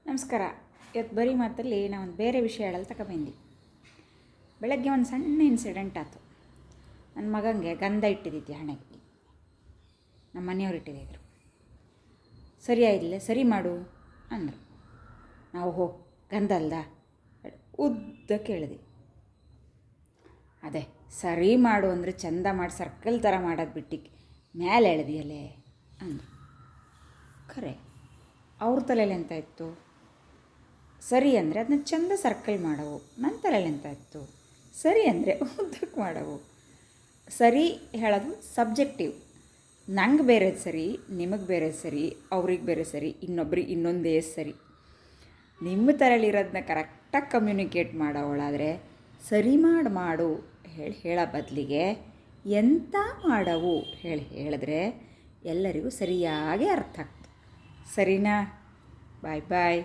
ನಮಸ್ಕಾರ. ಇವತ್ತು ಬರೀ ಮಾತಲ್ಲಿ ನಾನು ಒಂದು ಬೇರೆ ವಿಷಯ ಹೇಳಲು ತಗೊಬಂದು. ಬೆಳಗ್ಗೆ ಒಂದು ಸಣ್ಣ ಇನ್ಸಿಡೆಂಟ್ ಆಯಿತು. ನನ್ನ ಮಗನಿಗೆ ಗಂಧ ಇಟ್ಟಿದ್ದೆ ಹಣೆಗೆ. ನಮ್ಮ ಮನೆಯವ್ರು ಇಟ್ಟಿದ್ದರು. ಸರಿಯಾಗಿಲ್ಲ, ಸರಿ ಮಾಡು ಅಂದರು. ನಾವು ಗಂಧ ಅಲ್ದ ಉದ್ದ ಕೇಳಿದೆ. ಅದೇ ಸರಿ ಮಾಡು ಅಂದರೆ ಚಂದ ಮಾಡಿ ಸರ್ಕಲ್ ಥರ ಮಾಡೋದು ಬಿಟ್ಟು ಮೇಲೆ ಎಳೆದಿಯಲ್ಲೇ ಅಂದರು. ಖರೆ ಅವ್ರ ತಲೆಯಲ್ಲಿ ಎಂತ ಇತ್ತು? ಸರಿ ಅಂದರೆ ಅದನ್ನ ಚಂದ ಸರ್ಕಲ್ ಮಾಡವು. ನನ್ನ ತಲೆಯಲ್ಲಿ ಎಂತ ಇತ್ತು? ಸರಿ ಅಂದರೆ ಉದ್ದಕ್ಕೆ ಮಾಡವು. ಸರಿ ಹೇಳೋದು ಸಬ್ಜೆಕ್ಟಿವ್. ನಂಗೆ ಬೇರೆ ಸರಿ, ನಿಮಗೆ ಬೇರೆ ಸರಿ, ಅವ್ರಿಗೆ ಬೇರೆ ಸರಿ, ಇನ್ನೊಬ್ರಿಗೆ ಇನ್ನೊಂದೇ ಸರಿ. ನಿಮ್ಮ ತಲೆಯಲ್ಲಿರೋದನ್ನ ಕರೆಕ್ಟಾಗಿ ಕಮ್ಯುನಿಕೇಟ್ ಮಾಡೋವಳಾದರೆ ಸರಿ ಮಾಡು ಹೇಳೋ ಬದಲಿಗೆ ಎಂತ ಮಾಡವು ಹೇಳಿದ್ರೆ ಎಲ್ಲರಿಗೂ ಸರಿಯಾಗಿ ಅರ್ಥ ಆಗ್ತದೆ. ಸರಿನಾ? ಬಾಯ್ ಬಾಯ್.